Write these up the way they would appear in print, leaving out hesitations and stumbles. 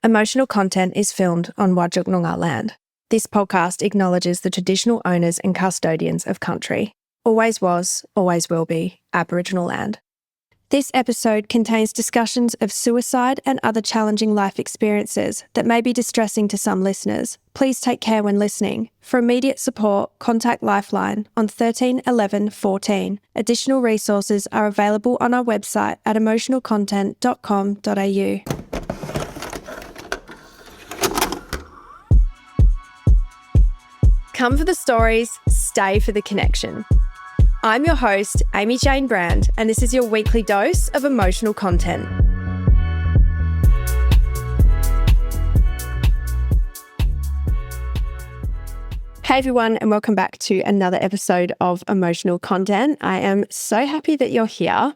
Emotional content is filmed on Whadjuk Noongar land. This podcast acknowledges the traditional owners and custodians of country. Always was, always will be, Aboriginal land. This episode contains discussions of suicide and other challenging life experiences that may be distressing to some listeners. Please take care when listening. For immediate support, contact Lifeline on 13 11 14. Additional resources are available on our website at emotionalcontent.com.au. Come for the stories, stay for the connection. I'm your host, Amy Jane Brand, and this is your weekly dose of emotional content. Hey everyone, and welcome back to another episode of Emotional Content. I am so happy that you're here.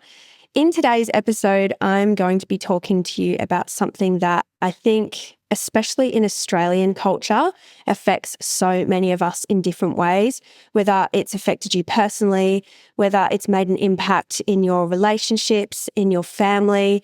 In today's episode, I'm going to be talking to you about something that I think, especially in Australian culture, affects so many of us in different ways, whether it's affected you personally, whether it's made an impact in your relationships, in your family.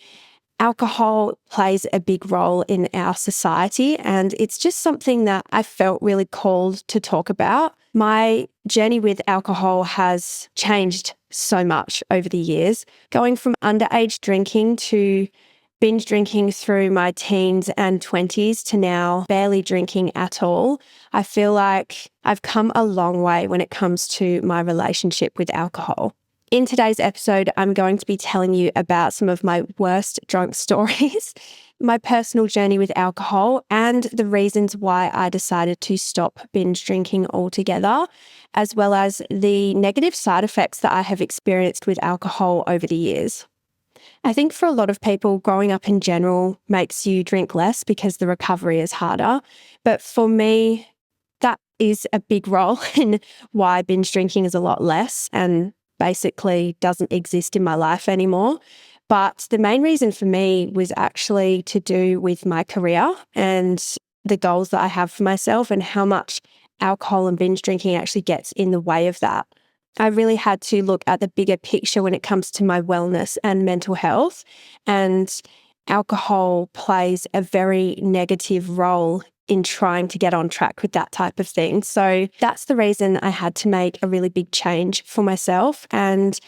Alcohol plays a big role in our society, and it's just something that I felt really called to talk about. My journey with alcohol has changed so much over the years, going from underage drinking to binge drinking through my teens and 20s to now barely drinking at all. I feel like I've come a long way when it comes to my relationship with alcohol. In today's episode, I'm going to be telling you about some of my worst drunk stories, my personal journey with alcohol, and the reasons why I decided to stop binge drinking altogether, as well as the negative side effects that I have experienced with alcohol over the years. I think for a lot of people, growing up in general makes you drink less because the recovery is harder. But for me, that is a big role in why binge drinking is a lot less and basically doesn't exist in my life anymore. But the main reason for me was actually to do with my career and the goals that I have for myself and how much alcohol and binge drinking actually gets in the way of that. I really had to look at the bigger picture when it comes to my wellness and mental health, and alcohol plays a very negative role in trying to get on track with that type of thing. So that's the reason I had to make a really big change for myself. And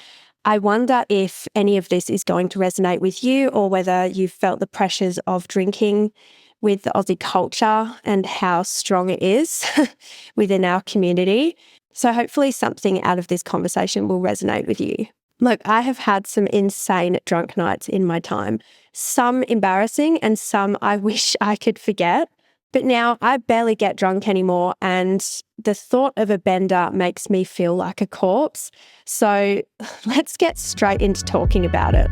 I wonder if any of this is going to resonate with you, or whether you've felt the pressures of drinking with the Aussie culture and how strong it is within our community. So hopefully something out of this conversation will resonate with you. Look, I have had some insane drunk nights in my time, some embarrassing and some I wish I could forget. But now I barely get drunk anymore, and the thought of a bender makes me feel like a corpse. So let's get straight into talking about it.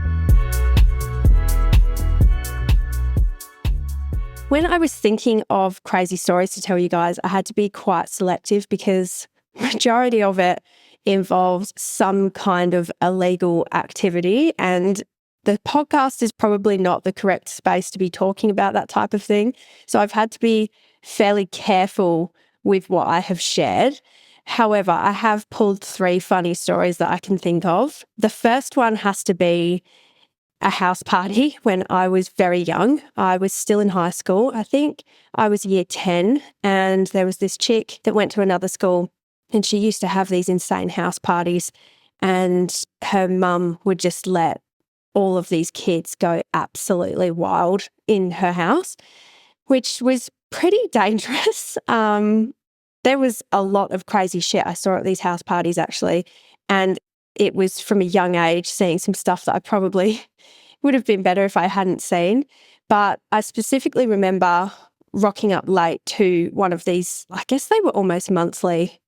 When I was thinking of crazy stories to tell you guys, I had to be quite selective because majority of it involves some kind of illegal activity, and the podcast is probably not the correct space to be talking about that type of thing. So I've had to be fairly careful with what I have shared. However, I have pulled 3 funny stories that I can think of. The first one has to be a house party when I was very young. I was still in high school. I think I was year 10, and there was this chick that went to another school, and she used to have these insane house parties, and her mum would just let all of these kids go absolutely wild in her house, which was pretty dangerous. There was a lot of crazy shit I saw at these house parties actually, and it was from a young age seeing some stuff that I probably would have been better if I hadn't seen. But I specifically remember rocking up late to one of these, I guess they were almost monthly.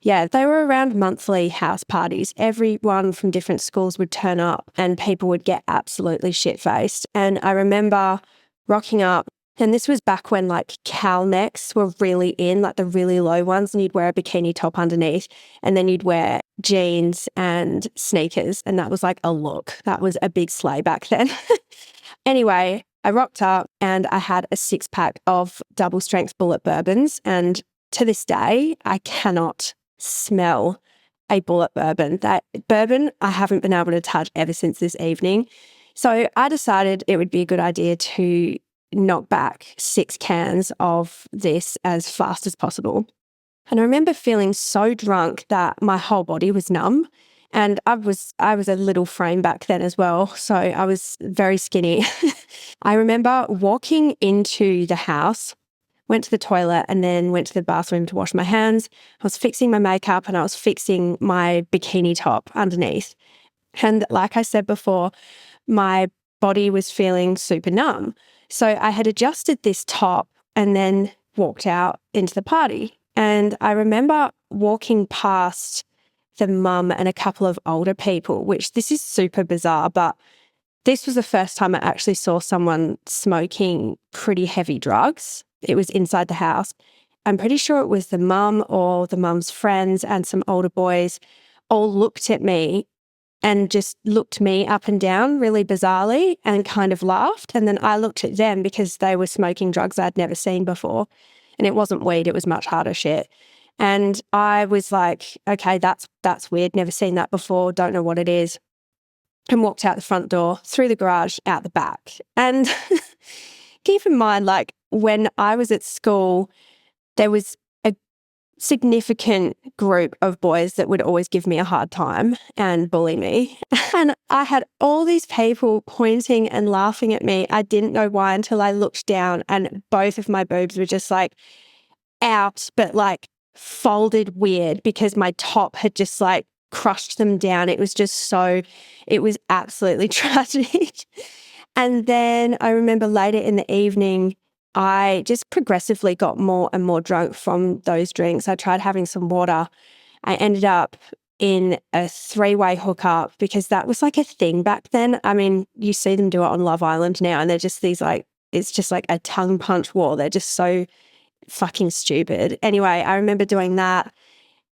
Yeah, they were around monthly house parties. Everyone from different schools would turn up and people would get absolutely shit-faced. And I remember rocking up, and this was back when like cowl necks were really in, like the really low ones, and you'd wear a bikini top underneath, and then you'd wear jeans and sneakers, and that was like a look. That was a big sleigh back then. Anyway, I rocked up and I had a 6-pack of double-strength bullet bourbons, and to this day, I cannot smell a bullet bourbon. That bourbon I haven't been able to touch ever since this evening. So I decided it would be a good idea to knock back 6 cans of this as fast as possible. And I remember feeling so drunk that my whole body was numb. And I was a little frame back then as well, so I was very skinny. I remember walking into the house, went to the toilet, and then went to the bathroom to wash my hands. I was fixing my makeup and I was fixing my bikini top underneath. And like I said before, my body was feeling super numb. So I had adjusted this top and then walked out into the party. And I remember walking past the mum and a couple of older people, which this is super bizarre, but this was the first time I actually saw someone smoking pretty heavy drugs. It was inside the house. I'm pretty sure it was the mum or the mum's friends and some older boys all looked at me and just looked me up and down really bizarrely and kind of laughed. And then I looked at them because they were smoking drugs I'd never seen before. And it wasn't weed, it was much harder shit. And I was like, okay, that's weird. Never seen that before. Don't know what it is. And walked out the front door, through the garage, out the back. And keep in mind, like when I was at school, there was a significant group of boys that would always give me a hard time and bully me. And I had all these people pointing and laughing at me. I didn't know why until I looked down and both of my boobs were just like out, but like folded weird because my top had just like crushed them down. It was absolutely tragic. And then I remember later in the evening, I just progressively got more and more drunk from those drinks. I tried having some water. I ended up in a 3-way hookup because that was like a thing back then. I mean, you see them do it on Love Island now and they're just these like, it's just like a tongue punch war. They're just so fucking stupid. Anyway, I remember doing that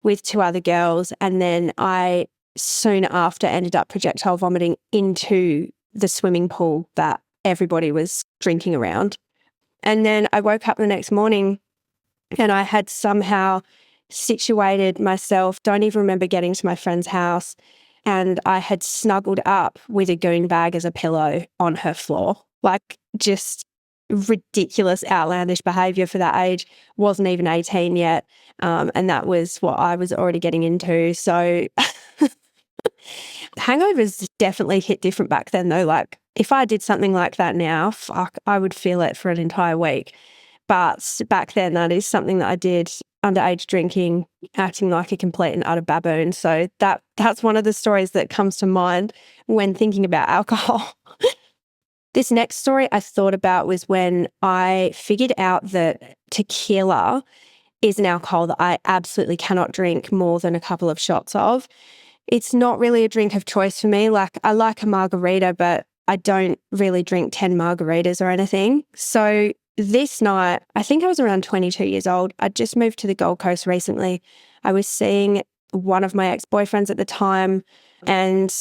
with 2 other girls, and then I soon after ended up projectile vomiting into the swimming pool that everybody was drinking around. And then I woke up the next morning and I had somehow situated myself, don't even remember getting to my friend's house, and I had snuggled up with a goon bag as a pillow on her floor. Like just ridiculous, outlandish behaviour for that age. Wasn't even 18 yet. And that was what I was already getting into. So hangovers definitely hit different back then though. Like if I did something like that now, fuck, I would feel it for an entire week. But back then that is something that I did, underage drinking, acting like a complete and utter baboon. So that's one of the stories that comes to mind when thinking about alcohol. This next story I thought about was when I figured out that tequila is an alcohol that I absolutely cannot drink more than a couple of shots of. It's not really a drink of choice for me. Like I like a margarita, but I don't really drink 10 margaritas or anything. So this night, I think I was around 22 years old. I'd just moved to the Gold Coast recently. I was seeing one of my ex-boyfriends at the time, and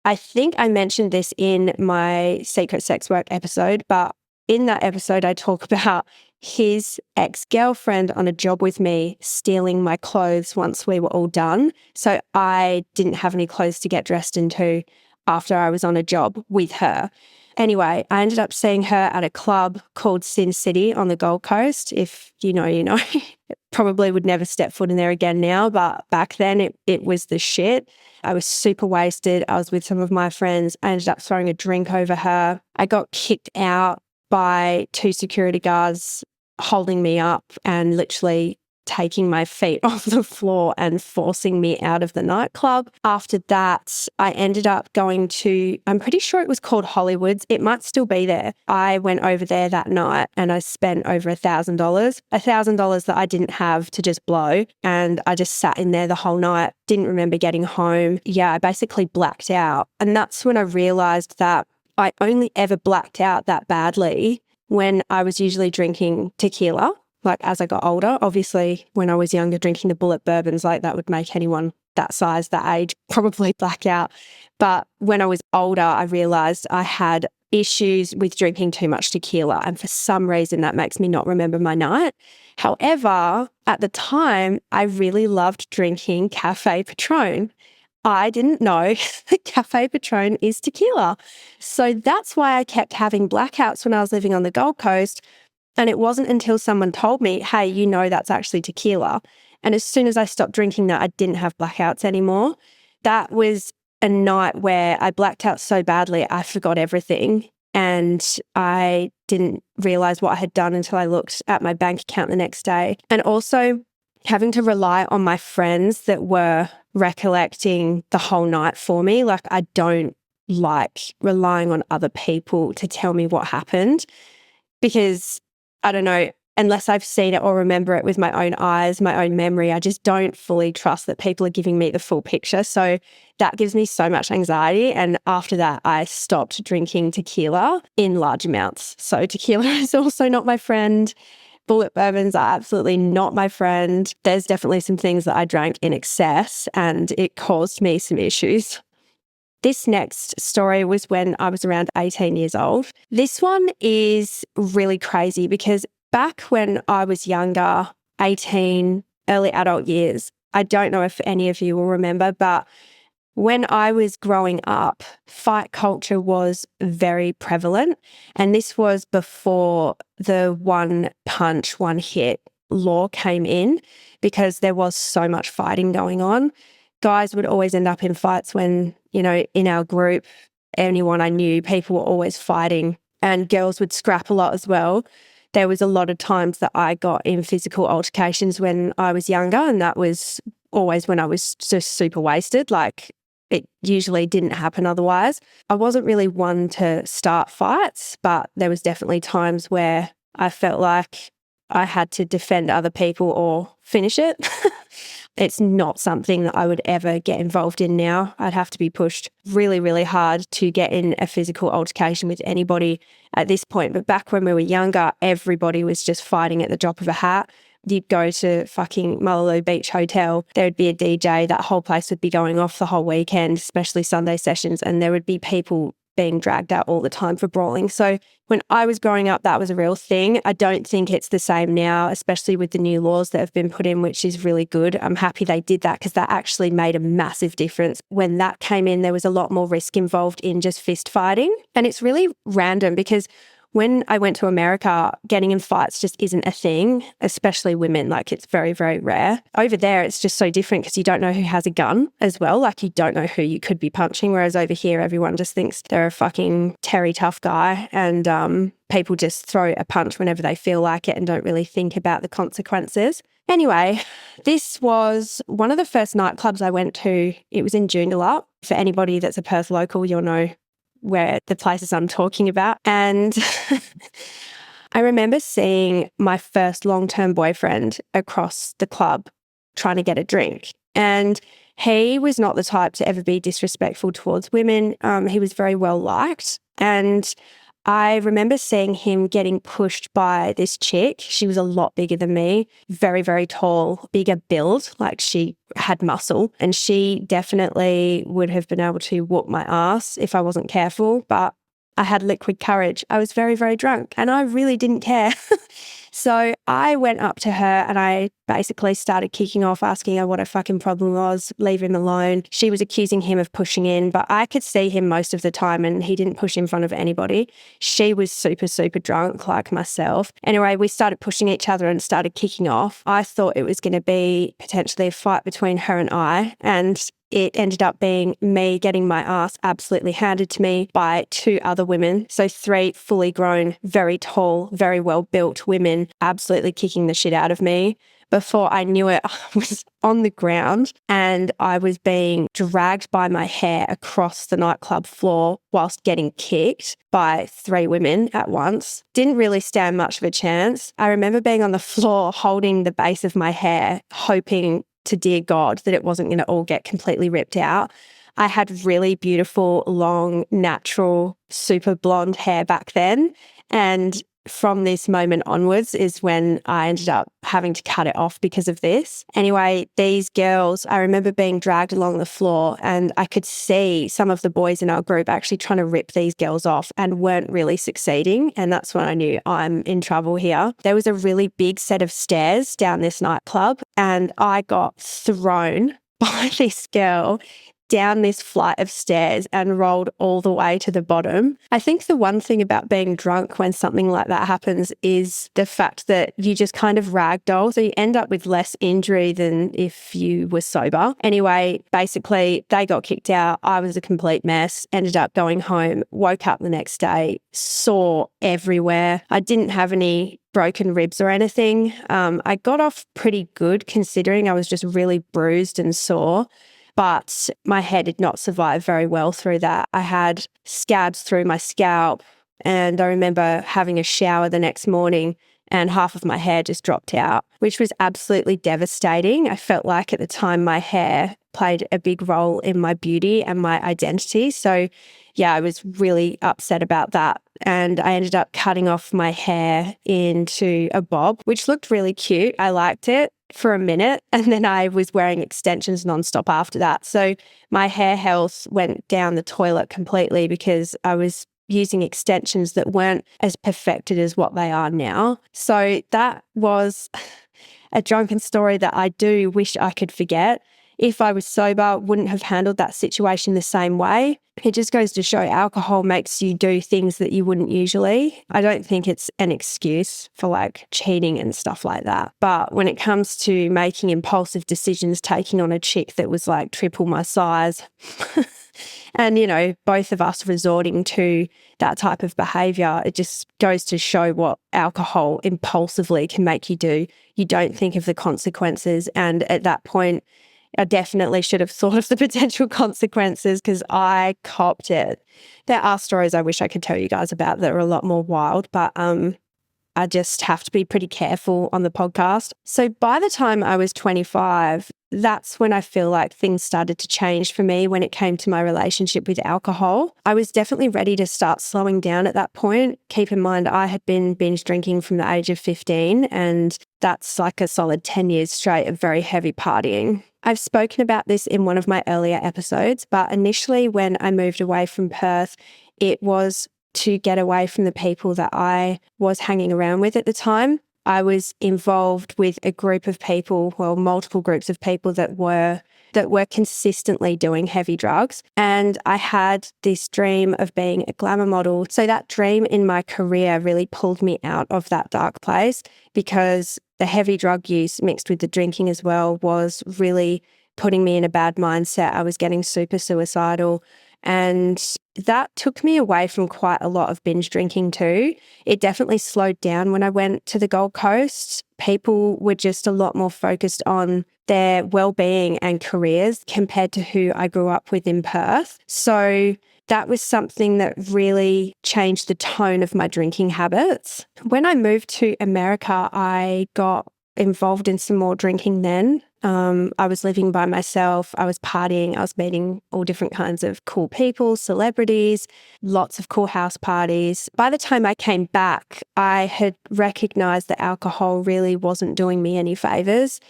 I think I mentioned this in my Secret Sex Work episode, but in that episode, I talk about his ex-girlfriend on a job with me stealing my clothes once we were all done. So I didn't have any clothes to get dressed into after I was on a job with her. Anyway, I ended up seeing her at a club called Sin City on the Gold Coast. If you know, you know. Probably would never step foot in there again now, but back then it was the shit. I was super wasted. I was with some of my friends. I ended up throwing a drink over her. I got kicked out by 2 security guards holding me up and literally taking my feet off the floor and forcing me out of the nightclub. After that, I ended up going to, I'm pretty sure it was called Hollywood's. It might still be there. I went over there that night and I spent over $1,000 that I didn't have to just blow. And I just sat in there the whole night, didn't remember getting home. Yeah, I basically blacked out. And that's when I realized that I only ever blacked out that badly when I was usually drinking tequila. Like as I got older, obviously when I was younger, drinking the bullet bourbons, like that would make anyone that size, that age, probably black out. But when I was older, I realized I had issues with drinking too much tequila. And for some reason that makes me not remember my night. However, at the time, I really loved drinking Cafe Patron. I didn't know that Cafe Patron is tequila. So that's why I kept having blackouts when I was living on the Gold Coast. And it wasn't until someone told me, hey, you know that's actually tequila. And as soon as I stopped drinking that, I didn't have blackouts anymore. That was a night where I blacked out so badly, I forgot everything. And I didn't realize what I had done until I looked at my bank account the next day. And also having to rely on my friends that were recollecting the whole night for me. Like, I don't like relying on other people to tell me what happened because, I don't know, unless I've seen it or remember it with my own eyes, my own memory, I just don't fully trust that people are giving me the full picture. So that gives me so much anxiety. And after that, I stopped drinking tequila in large amounts. So tequila is also not my friend. Bullet bourbons are absolutely not my friend. There's definitely some things that I drank in excess and it caused me some issues. This next story was when I was around 18 years old. This one is really crazy because back when I was younger, 18, early adult years, I don't know if any of you will remember, but when I was growing up, fight culture was very prevalent. And this was before the one punch, one hit law came in because there was so much fighting going on. Guys would always end up in fights when, in our group, anyone I knew, people were always fighting and girls would scrap a lot as well. There was a lot of times that I got in physical altercations when I was younger, and that was always when I was just super wasted. Like, it usually didn't happen otherwise. I wasn't really one to start fights, but there was definitely times where I felt like I had to defend other people or finish it. It's not something that I would ever get involved in now. I'd have to be pushed really, really hard to get in a physical altercation with anybody at this point. But back when we were younger, everybody was just fighting at the drop of a hat. You'd go to fucking Mullaloo Beach Hotel, there would be a DJ, that whole place would be going off the whole weekend, especially Sunday sessions, and there would be people being dragged out all the time for brawling. So when I was growing up, that was a real thing. I don't think it's the same now, especially with the new laws that have been put in, which is really good. I'm happy they did that because that actually made a massive difference. When that came in, there was a lot more risk involved in just fist fighting. And it's really random because when I went to America, getting in fights just isn't a thing, especially women. Like, it's very, very rare. Over there, it's just so different because you don't know who has a gun as well. Like, you don't know who you could be punching. Whereas over here, everyone just thinks they're a fucking Terry tough guy and people just throw a punch whenever they feel like it and don't really think about the consequences. Anyway, this was one of the first nightclubs I went to. It was in Joondalup. For anybody that's a Perth local, you'll know where the places I'm talking about. And I remember seeing my first long-term boyfriend across the club trying to get a drink. And he was not the type to ever be disrespectful towards women. He was very well liked. And I remember seeing him getting pushed by this chick. She was a lot bigger than me, very, very tall, bigger build, like she had muscle. And she definitely would have been able to whoop my ass if I wasn't careful. But I had liquid courage. I was very, very drunk and I really didn't care. So I went up to her and I basically started kicking off, asking her what her fucking problem was, leave him alone. She was accusing him of pushing in, but I could see him most of the time and he didn't push in front of anybody. She was super, super drunk like myself. Anyway, we started pushing each other and started kicking off. I thought it was going to be potentially a fight between her and I, and it ended up being me getting my ass absolutely handed to me by two other women. So 3 fully grown, very tall, very well-built women absolutely kicking the shit out of me. Before I knew it, I was on the ground and I was being dragged by my hair across the nightclub floor whilst getting kicked by 3 women at once. Didn't really stand much of a chance. I remember being on the floor holding the base of my hair, hoping to dear God that it wasn't going to all get completely ripped out. I had really beautiful, long, natural, super blonde hair back then. And from this moment onwards is when I ended up having to cut it off because of this. Anyway, these girls, I remember being dragged along the floor and I could see some of the boys in our group actually trying to rip these girls off and weren't really succeeding. And that's when I knew I'm in trouble here. There was a really big set of stairs down this nightclub and I got thrown by this girl down this flight of stairs and rolled all the way to the bottom. I think the one thing about being drunk when something like that happens is the fact that you just kind of ragdoll. So you end up with less injury than if you were sober. Anyway, basically they got kicked out. I was a complete mess, ended up going home, woke up the next day, sore everywhere. I didn't have any broken ribs or anything. I got off pretty good considering I was just really bruised and sore. But my hair did not survive very well through that. I had scabs through my scalp, and I remember having a shower the next morning and half of my hair just dropped out, which was absolutely devastating. I felt like at the time my hair played a big role in my beauty and my identity. So yeah, I was really upset about that. And I ended up cutting off my hair into a bob, which looked really cute. I liked it for a minute, and then I was wearing extensions nonstop after that. So my hair health went down the toilet completely because I was using extensions that weren't as perfected as what they are now. So that was a drunken story that I do wish I could forget. If I was sober, wouldn't have handled that situation the same way. It just goes to show alcohol makes you do things that you wouldn't usually. I don't think it's an excuse for like cheating and stuff like that. But when it comes to making impulsive decisions, taking on a chick that was like triple my size, and, you know, both of us resorting to that type of behaviour, it just goes to show what alcohol impulsively can make you do. You don't think of the consequences. And at that point, I definitely should have thought of the potential consequences because I copped it. There are stories I wish I could tell you guys about that are a lot more wild, but I just have to be pretty careful on the podcast. So by the time I was 25, that's when I feel like things started to change for me when it came to my relationship with alcohol. I was definitely ready to start slowing down at that point. Keep in mind, I had been binge drinking from the age of 15, and that's like a solid 10 years straight of very heavy partying. I've spoken about this in one of my earlier episodes, but initially when I moved away from Perth, it was to get away from the people that I was hanging around with at the time. I was involved with a group of people, well, multiple groups of people that were consistently doing heavy drugs. And I had this dream of being a glamour model. So that dream in my career really pulled me out of that dark place because the heavy drug use mixed with the drinking as well was really putting me in a bad mindset. I was getting super suicidal. And that took me away from quite a lot of binge drinking too. It definitely slowed down when I went to the Gold Coast. People were just a lot more focused on their well-being and careers compared to who I grew up with in Perth. So that was something that really changed the tone of my drinking habits. When I moved to America, I got involved in some more drinking then. I was living by myself. I was partying. I was meeting all different kinds of cool people, celebrities, lots of cool house parties. By the time I came back, I had recognized that alcohol really wasn't doing me any favors.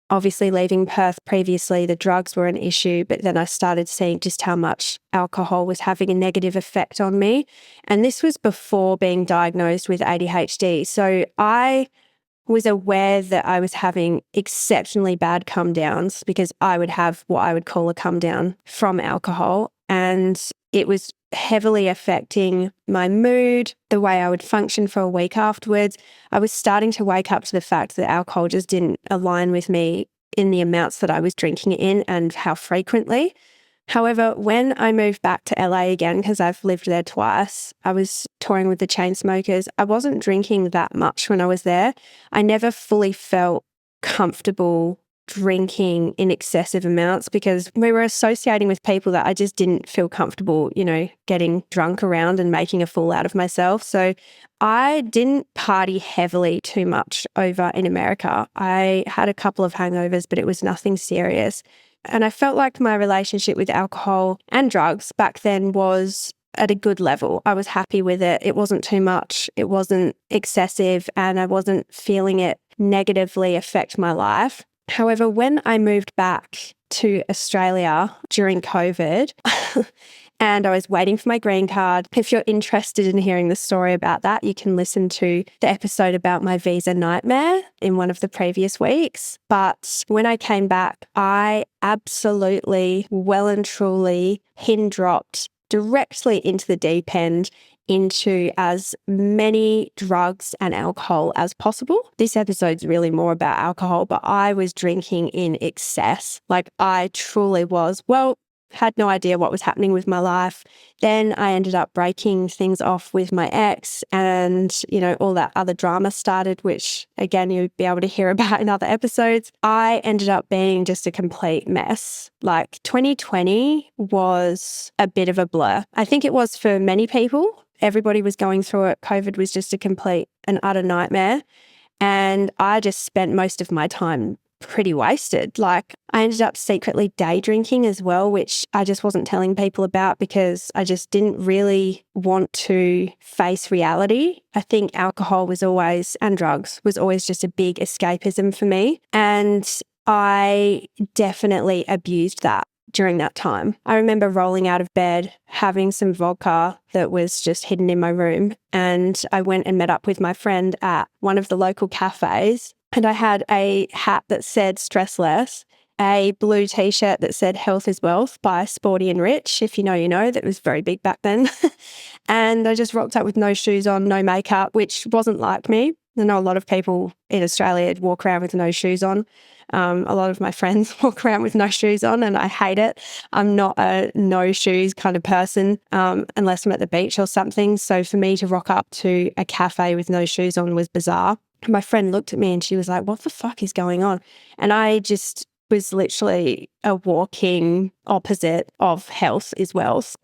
Obviously, leaving Perth previously, the drugs were an issue, but then I started seeing just how much alcohol was having a negative effect on me. And this was before being diagnosed with ADHD. So I was aware that I was having exceptionally bad come downs because I would have what I would call a come down from alcohol. And it was heavily affecting my mood, the way I would function for a week afterwards. I was starting to wake up to the fact that alcohol just didn't align with me in the amounts that I was drinking it in and how frequently. However, when I moved back to LA again, because I've lived there twice, I was touring with the Chainsmokers. I wasn't drinking that much when I was there. I never fully felt comfortable drinking in excessive amounts because we were associating with people that I just didn't feel comfortable, you know, getting drunk around and making a fool out of myself. So I didn't party heavily too much over in America. I had a couple of hangovers, but it was nothing serious. And I felt like my relationship with alcohol and drugs back then was at a good level. I was happy with it. It wasn't too much. It wasn't excessive, and I wasn't feeling it negatively affect my life. However, when I moved back to Australia during COVID, and I was waiting for my green card. If you're interested in hearing the story about that, you can listen to the episode about my visa nightmare in one of the previous weeks. But when I came back, I absolutely well and truly pin dropped directly into the deep end, into as many drugs and alcohol as possible. This episode's really more about alcohol, but I was drinking in excess. Like I truly was. Well, had no idea what was happening with my life. Then I ended up breaking things off with my ex, and, all that other drama started, which again, you'd be able to hear about in other episodes. I ended up being just a complete mess. Like 2020 was a bit of a blur. I think it was for many people. Everybody was going through it. COVID was just a complete and utter nightmare. And I just spent most of my time pretty wasted. Like I ended up secretly day drinking as well, which I just wasn't telling people about because I just didn't really want to face reality. I think alcohol was always, and drugs was always just a big escapism for me. And I definitely abused that during that time. I remember rolling out of bed, having some vodka that was just hidden in my room. And I went and met up with my friend at one of the local cafes. And I had a hat that said stress less, a blue t-shirt that said health is wealth by Sporty and Rich. If you know, you know, that was very big back then. And I just rocked up with no shoes on, no makeup, which wasn't like me. I know a lot of people in Australia walk around with no shoes on. A lot of my friends walk around with no shoes on and I hate it. I'm not a no shoes kind of person unless I'm at the beach or something. So for me to rock up to a cafe with no shoes on was bizarre. My friend looked at me and she was like, what the fuck is going on? And I just was literally a walking opposite of health is wealth.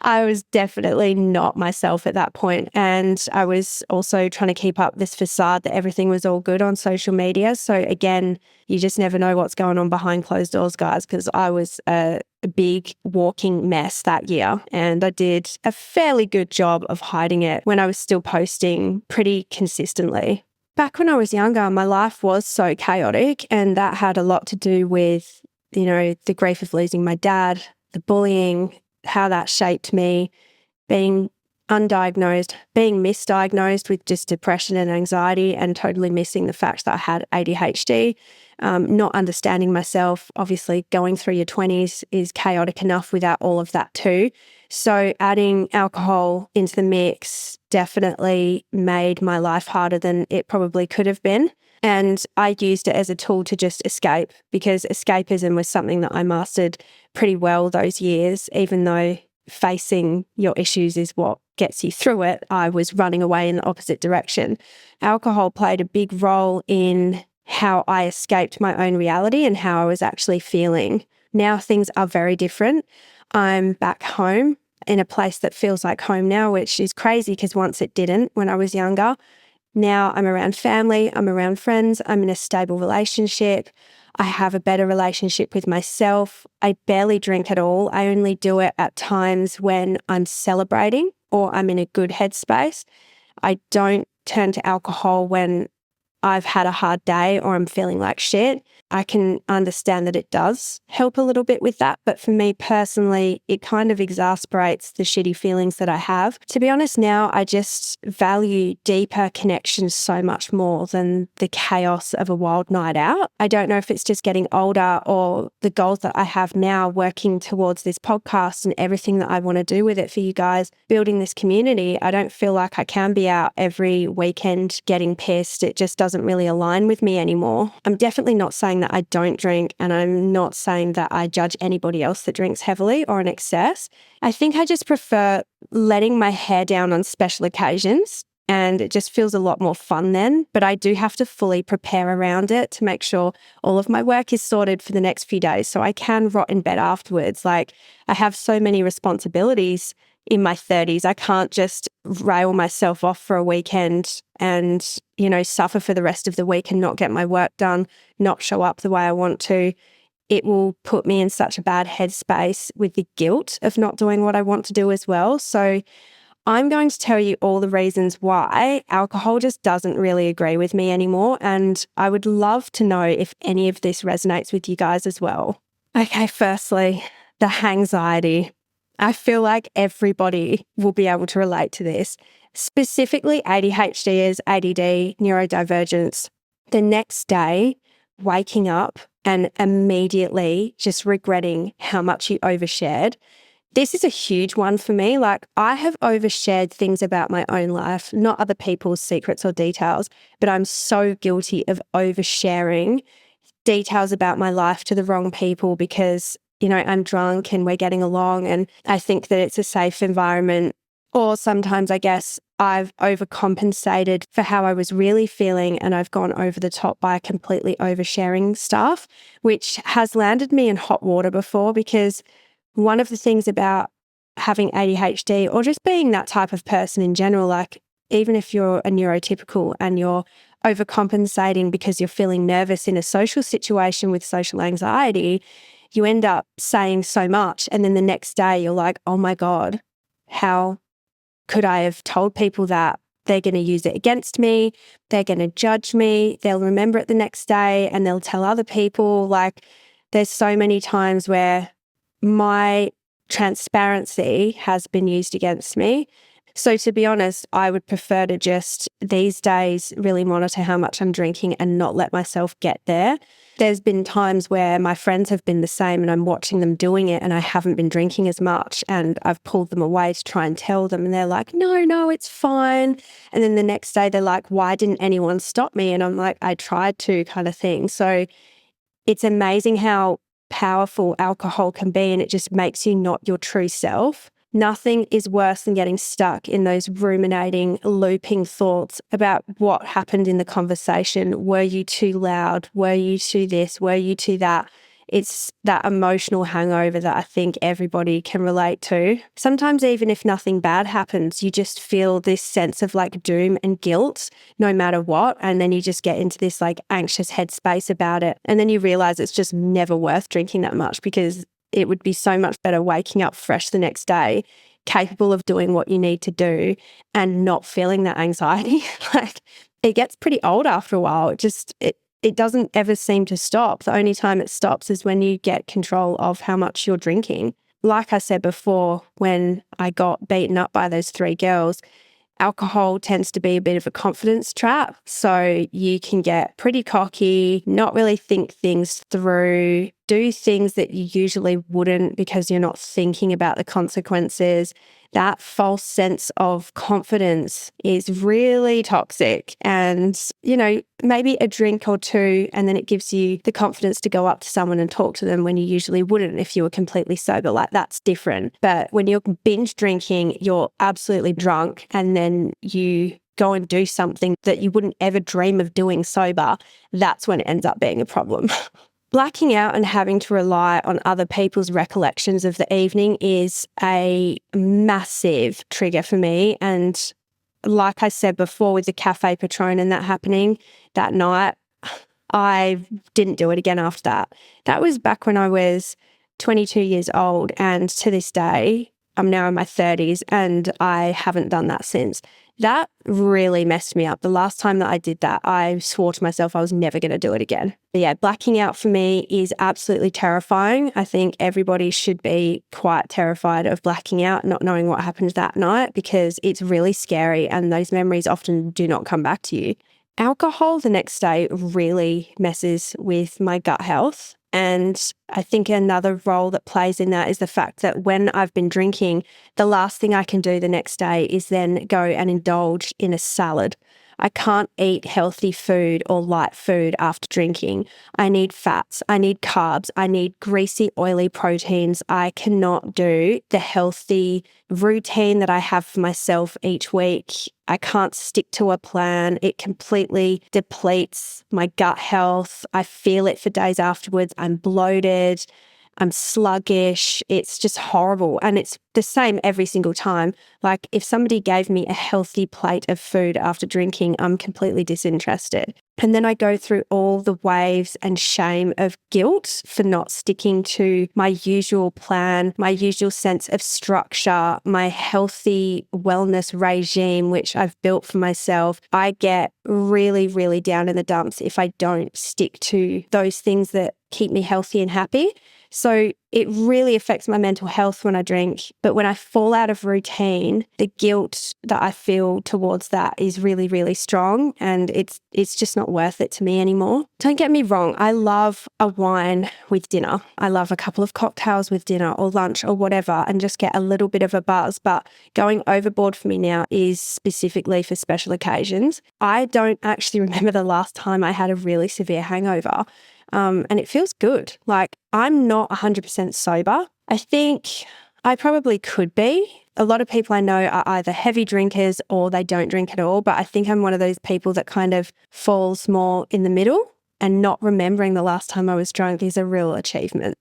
I was definitely not myself at that point. And I was also trying to keep up this facade that everything was all good on social media. So again, you just never know what's going on behind closed doors, guys, because I was a big walking mess that year. And I did a fairly good job of hiding it when I was still posting pretty consistently. Back when I was younger, my life was so chaotic, and that had a lot to do with, the grief of losing my dad, the bullying, how that shaped me, being undiagnosed, being misdiagnosed with just depression and anxiety, and totally missing the fact that I had ADHD, not understanding myself. Obviously, going through your 20s is chaotic enough without all of that too. So adding alcohol into the mix definitely made my life harder than it probably could have been. And I used it as a tool to just escape, because escapism was something that I mastered pretty well those years. Even though facing your issues is what gets you through it, I was running away in the opposite direction. Alcohol played a big role in how I escaped my own reality and how I was actually feeling. Now things are very different. I'm back home in a place that feels like home now, which is crazy because once it didn't when I was younger. Now I'm around family, I'm around friends, I'm in a stable relationship. I have a better relationship with myself. I barely drink at all. I only do it at times when I'm celebrating or I'm in a good headspace. I don't turn to alcohol when I've had a hard day or I'm feeling like shit. I can understand that it does help a little bit with that. But for me personally, it kind of exasperates the shitty feelings that I have. To be honest, now I just value deeper connections so much more than the chaos of a wild night out. I don't know if it's just getting older or the goals that I have now working towards this podcast and everything that I want to do with it for you guys, building this community. I don't feel like I can be out every weekend getting pissed. It just doesn't really align with me anymore. I'm definitely not saying that I don't drink, and I'm not saying that I judge anybody else that drinks heavily or in excess. I think I just prefer letting my hair down on special occasions, and it just feels a lot more fun then. But I do have to fully prepare around it to make sure all of my work is sorted for the next few days so I can rot in bed afterwards. Like, I have so many responsibilities in my 30s. I can't just rail myself off for a weekend and, suffer for the rest of the week and not get my work done, not show up the way I want to. It will put me in such a bad headspace with the guilt of not doing what I want to do as well. So I'm going to tell you all the reasons why alcohol just doesn't really agree with me anymore. And I would love to know if any of this resonates with you guys as well. Okay, firstly, the hangxiety. I feel like everybody will be able to relate to this, specifically ADHDers, ADD, neurodivergence. The next day, waking up and immediately just regretting how much you overshared. This is a huge one for me. Like, I have overshared things about my own life, not other people's secrets or details, but I'm so guilty of oversharing details about my life to the wrong people because, I'm drunk and we're getting along and I think that it's a safe environment. Or sometimes I guess I've overcompensated for how I was really feeling and I've gone over the top by completely oversharing stuff, which has landed me in hot water before because one of the things about having ADHD or just being that type of person in general, like even if you're a neurotypical and you're overcompensating because you're feeling nervous in a social situation with social anxiety, you end up saying so much. And then the next day you're like, oh my God, how could I have told people that? They're going to use it against me. They're going to judge me. They'll remember it the next day and they'll tell other people. Like, there's so many times where my transparency has been used against me. So to be honest, I would prefer to just these days really monitor how much I'm drinking and not let myself get there. There's been times where my friends have been the same and I'm watching them doing it and I haven't been drinking as much and I've pulled them away to try and tell them and they're like, no, it's fine. And then the next day they're like, why didn't anyone stop me? And I'm like, I tried to, kind of thing. So it's amazing how powerful alcohol can be and it just makes you not your true self. Nothing is worse than getting stuck in those ruminating, looping thoughts about what happened in the conversation. Were you too loud? Were you too this? Were you too that? It's that emotional hangover that I think everybody can relate to. Sometimes even if nothing bad happens, you just feel this sense of like doom and guilt no matter what. And then you just get into this like anxious headspace about it. And then you realize it's just never worth drinking that much because it would be so much better waking up fresh the next day, capable of doing what you need to do and not feeling that anxiety. Like, it gets pretty old after a while. It doesn't ever seem to stop. The only time it stops is when you get control of how much you're drinking. Like I said before, when I got beaten up by those 3 girls, alcohol tends to be a bit of a confidence trap. So you can get pretty cocky, not really think things through, do things that you usually wouldn't because you're not thinking about the consequences. That false sense of confidence is really toxic. And, maybe a drink or two, and then it gives you the confidence to go up to someone and talk to them when you usually wouldn't if you were completely sober. Like, that's different. But when you're binge drinking, you're absolutely drunk, and then you go and do something that you wouldn't ever dream of doing sober. That's when it ends up being a problem. Blacking out and having to rely on other people's recollections of the evening is a massive trigger for me. And like I said before, with the Cafe Patron and that happening that night, I didn't do it again after that. That was back when I was 22 years old. And to this day, I'm now in my 30s and I haven't done that since. That really messed me up. The last time that I did that, I swore to myself I was never going to do it again. But yeah, blacking out for me is absolutely terrifying. I think everybody should be quite terrified of blacking out, not knowing what happened that night, because it's really scary and those memories often do not come back to you. Alcohol the next day really messes with my gut health. And I think another role that plays in that is the fact that when I've been drinking, the last thing I can do the next day is then go and indulge in a salad. I can't eat healthy food or light food after drinking. I need fats, I need carbs, I need greasy, oily proteins. I cannot do the healthy routine that I have for myself each week. I can't stick to a plan. It completely depletes my gut health. I feel it for days afterwards. I'm bloated. I'm sluggish. It's just horrible. And it's the same every single time. Like, if somebody gave me a healthy plate of food after drinking, I'm completely disinterested. And then I go through all the waves and shame of guilt for not sticking to my usual plan, my usual sense of structure, my healthy wellness regime, which I've built for myself. I get really, really down in the dumps if I don't stick to those things that keep me healthy and happy. So it really affects my mental health when I drink. But when I fall out of routine, the guilt that I feel towards that is really, really strong. And it's just not worth it to me anymore. Don't get me wrong. I love a wine with dinner. I love a couple of cocktails with dinner or lunch or whatever and just get a little bit of a buzz. But going overboard for me now is specifically for special occasions. I don't actually remember the last time I had a really severe hangover. And it feels good. Like, I'm not 100% sober. I think I probably could be. A lot of people I know are either heavy drinkers or they don't drink at all. But I think I'm one of those people that kind of falls more in the middle, and not remembering the last time I was drunk is a real achievement.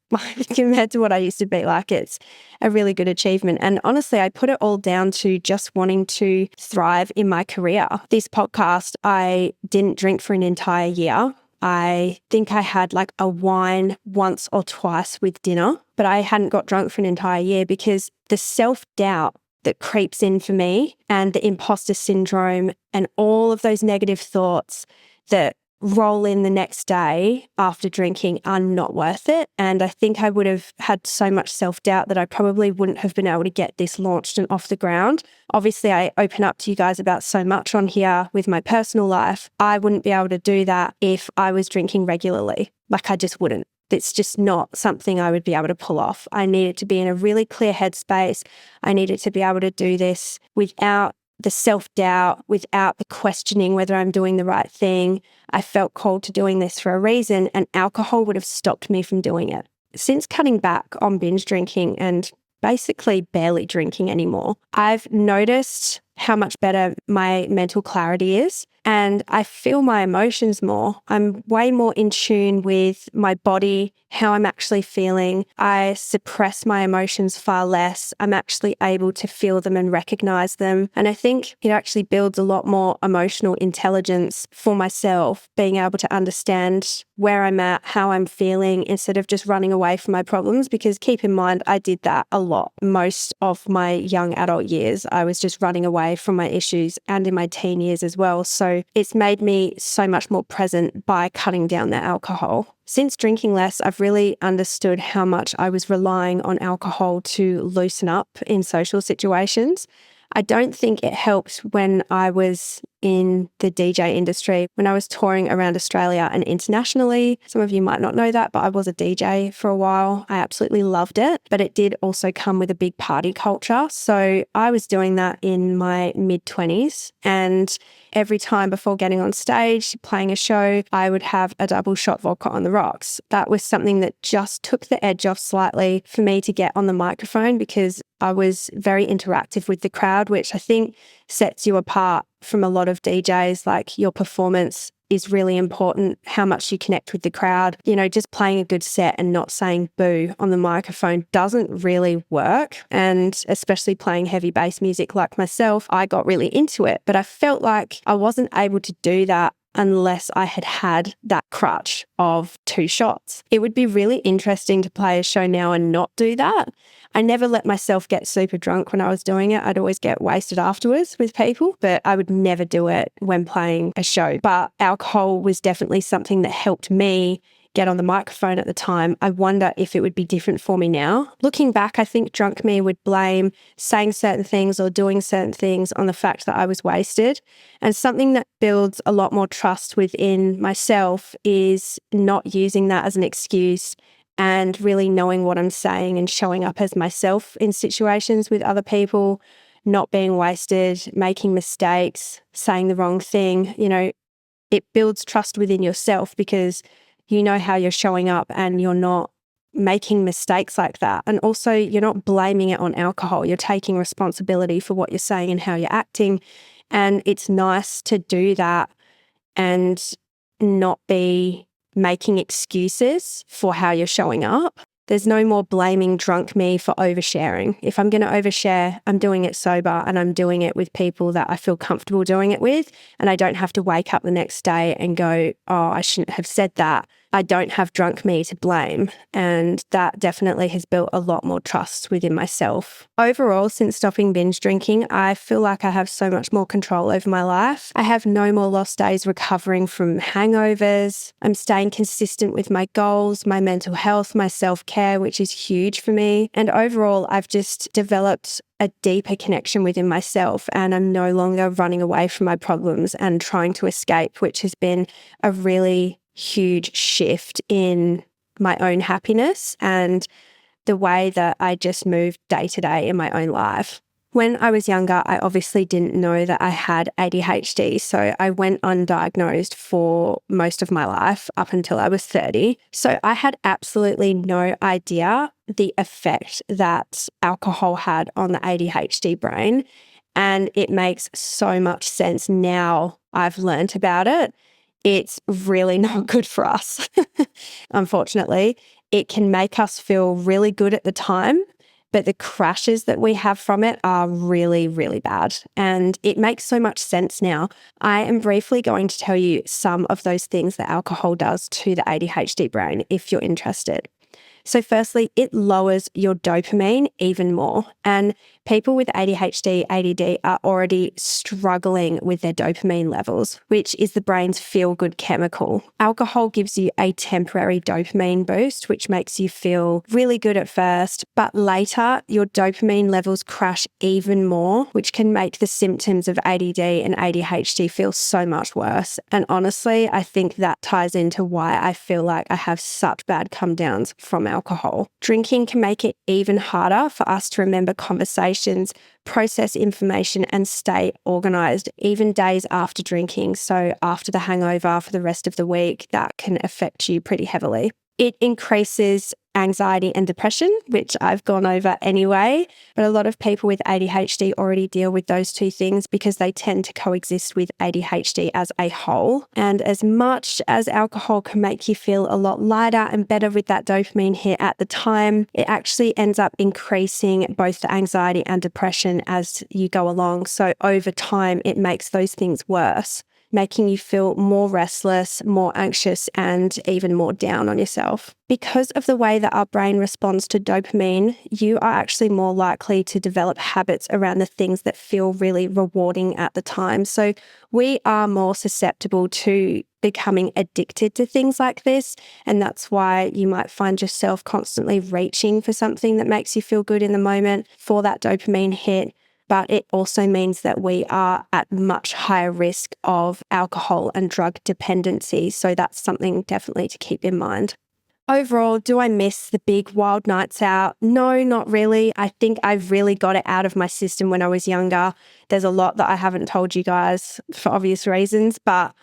Compared to what I used to be like, it's a really good achievement. And honestly, I put it all down to just wanting to thrive in my career. This podcast, I didn't drink for an entire year. I think I had like a wine once or twice with dinner, but I hadn't got drunk for an entire year because the self-doubt that creeps in for me and the imposter syndrome and all of those negative thoughts that roll in the next day after drinking are not worth it. And I think I would have had so much self-doubt that I probably wouldn't have been able to get this launched and off the ground. Obviously, I open up to you guys about so much on here with my personal life. I wouldn't be able to do that if I was drinking regularly. Like, I just wouldn't. It's just not something I would be able to pull off. I needed to be in a really clear headspace. I needed to be able to do this without the self-doubt, without the questioning whether I'm doing the right thing. I felt called to doing this for a reason, and alcohol would have stopped me from doing it. Since cutting back on binge drinking and basically barely drinking anymore, I've noticed how much better my mental clarity is, and I feel my emotions more. I'm way more in tune with my body, how I'm actually feeling. I suppress my emotions far less. I'm actually able to feel them and recognize them. And I think it actually builds a lot more emotional intelligence for myself, being able to understand where I'm at, how I'm feeling, instead of just running away from my problems. Because keep in mind, I did that a lot. Most of my young adult years, I was just running away from my issues, and in my teen years as well. So it's made me so much more present by cutting down that alcohol. Since drinking less, I've really understood how much I was relying on alcohol to loosen up in social situations. I don't think it helped when I was in the DJ industry, when I was touring around Australia and internationally. Some of you might not know that, but I was a DJ for a while. I absolutely loved it, but it did also come with a big party culture. So I was doing that in my mid-20s, and every time before getting on stage, playing a show, I would have a double shot vodka on the rocks. That was something that just took the edge off slightly for me to get on the microphone, because I was very interactive with the crowd, which I think sets you apart from a lot of DJs. Like, your performance is really important, how much you connect with the crowd. You know, just playing a good set and not saying boo on the microphone doesn't really work. And especially playing heavy bass music like myself, I got really into it, but I felt like I wasn't able to do that unless I had had that crutch of 2 shots. It would be really interesting to play a show now and not do that. I never let myself get super drunk when I was doing it. I'd always get wasted afterwards with people, but I would never do it when playing a show. But alcohol was definitely something that helped me get on the microphone at the time. I wonder if it would be different for me now. Looking back, I think drunk me would blame saying certain things or doing certain things on the fact that I was wasted. And something that builds a lot more trust within myself is not using that as an excuse, and really knowing what I'm saying and showing up as myself in situations with other people, not being wasted, making mistakes, saying the wrong thing. You know, it builds trust within yourself because you know how you're showing up and you're not making mistakes like that. And also, you're not blaming it on alcohol. You're taking responsibility for what you're saying and how you're acting. And it's nice to do that and not be making excuses for how you're showing up. There's no more blaming drunk me for oversharing. If I'm going to overshare, I'm doing it sober, and I'm doing it with people that I feel comfortable doing it with. And I don't have to wake up the next day and go, oh, I shouldn't have said that, I don't have drunk me to blame. And that definitely has built a lot more trust within myself. Overall, since stopping binge drinking, I feel like I have so much more control over my life. I have no more lost days recovering from hangovers. I'm staying consistent with my goals, my mental health, my self-care, which is huge for me. And overall, I've just developed a deeper connection within myself, and I'm no longer running away from my problems and trying to escape, which has been a really huge shift in my own happiness and the way that I just move day to day in my own life. When I was younger, I obviously didn't know that I had ADHD, so I went undiagnosed for most of my life up until I was 30. So I had absolutely no idea the effect that alcohol had on the ADHD brain, and it makes so much sense now I've learnt about it. It's really not good for us, unfortunately. It can make us feel really good at the time, but the crashes that we have from it are really, really bad. And it makes so much sense now. I am briefly going to tell you some of those things that alcohol does to the ADHD brain if you're interested. So firstly, it lowers your dopamine even more. And people with ADHD, ADD are already struggling with their dopamine levels, which is the brain's feel-good chemical. Alcohol gives you a temporary dopamine boost, which makes you feel really good at first, but later your dopamine levels crash even more, which can make the symptoms of ADD and ADHD feel so much worse. And honestly, I think that ties into why I feel like I have such bad come downs from alcohol. Drinking can make it even harder for us to remember conversations, process information, and stay organized, even days after drinking. So after the hangover for the rest of the week, that can affect you pretty heavily. It increases anxiety and depression, which I've gone over anyway, but a lot of people with ADHD already deal with those two things because they tend to coexist with ADHD as a whole. And as much as alcohol can make you feel a lot lighter and better with that dopamine hit at the time, it actually ends up increasing both the anxiety and depression as you go along. So over time, it makes those things worse, making you feel more restless, more anxious, and even more down on yourself. Because of the way that our brain responds to dopamine, you are actually more likely to develop habits around the things that feel really rewarding at the time. So we are more susceptible to becoming addicted to things like this. And that's why you might find yourself constantly reaching for something that makes you feel good in the moment for that dopamine hit. But it also means that we are at much higher risk of alcohol and drug dependency. So that's something definitely to keep in mind. Overall, do I miss the big wild nights out? No, not really. I think I've really got it out of my system when I was younger. There's a lot that I haven't told you guys for obvious reasons, but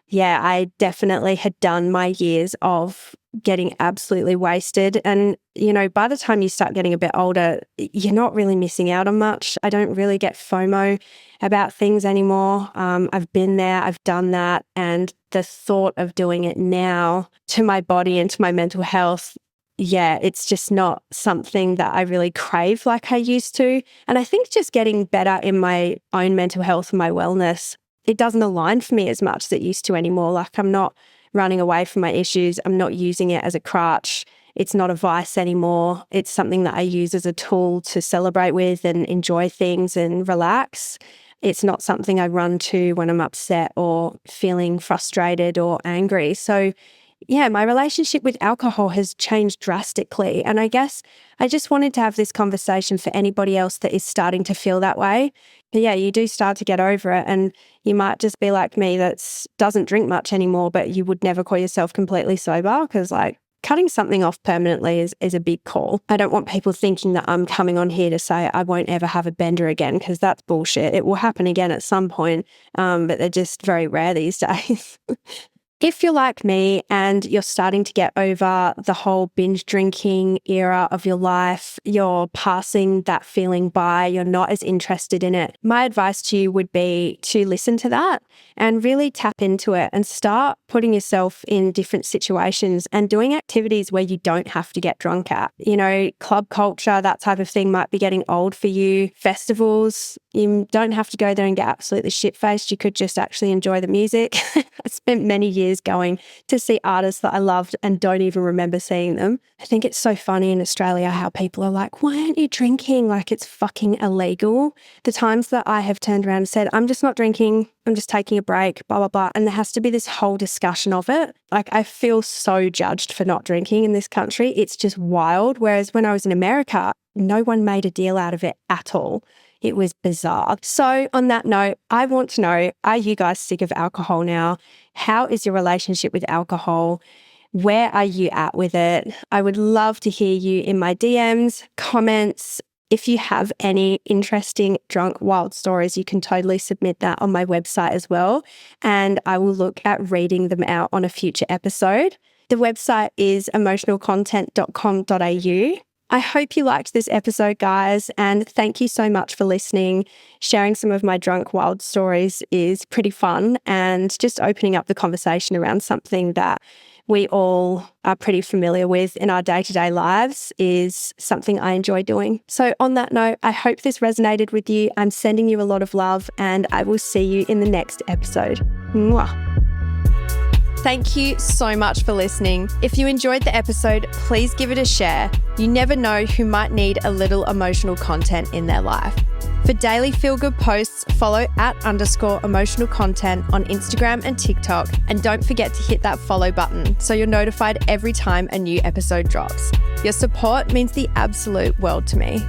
yeah, I definitely had done my years of getting absolutely wasted. And, you know, by the time you start getting a bit older, you're not really missing out on much. I don't really get FOMO about things anymore. I've been there, I've done that. And the thought of doing it now to my body and to my mental health, yeah, it's just not something that I really crave like I used to. And I think just getting better in my own mental health and my wellness, it doesn't align for me as much as it used to anymore. Like I'm not running away from my issues. I'm not using it as a crutch. It's not a vice anymore. It's something that I use as a tool to celebrate with and enjoy things and relax. It's not something I run to when I'm upset or feeling frustrated or angry. So yeah, my relationship with alcohol has changed drastically. And I guess I just wanted to have this conversation for anybody else that is starting to feel that way. But yeah, you do start to get over it, and you might just be like me that doesn't drink much anymore, but you would never call yourself completely sober because like cutting something off permanently is a big call. I don't want people thinking that I'm coming on here to say I won't ever have a bender again because that's bullshit. It will happen again at some point, but they're just very rare these days. If you're like me and you're starting to get over the whole binge drinking era of your life, you're passing that feeling by, you're not as interested in it, my advice to you would be to listen to that and really tap into it and start putting yourself in different situations and doing activities where you don't have to get drunk at. You know, club culture, that type of thing might be getting old for you. Festivals, you don't have to go there and get absolutely shit-faced. You could just actually enjoy the music. I spent many years years going to see artists that I loved and don't even remember seeing them. I think it's so funny in Australia how people are like, why aren't you drinking? Like it's fucking illegal. The times that I have turned around and said, I'm just not drinking, I'm just taking a break, blah, blah, blah. And there has to be this whole discussion of it. Like I feel so judged for not drinking in this country. It's just wild. Whereas when I was in America, no one made a deal out of it at all. It was bizarre. So on that note, I want to know, are you guys sick of alcohol now? How is your relationship with alcohol? Where are you at with it? I would love to hear you in my DMs, comments. If you have any interesting drunk wild stories, you can totally submit that on my website as well. And I will look at reading them out on a future episode. The website is emotionalcontent.com.au. I hope you liked this episode, guys, and thank you so much for listening. Sharing some of my drunk wild stories is pretty fun, and just opening up the conversation around something that we all are pretty familiar with in our day-to-day lives is something I enjoy doing. So on that note, I hope this resonated with you. I'm sending you a lot of love, and I will see you in the next episode. Mwah. Thank you so much for listening. If you enjoyed the episode, please give it a share. You never know who might need a little emotional content in their life. For daily feel-good posts, follow @_emotionalcontent on Instagram and TikTok. And don't forget to hit that follow button so you're notified every time a new episode drops. Your support means the absolute world to me.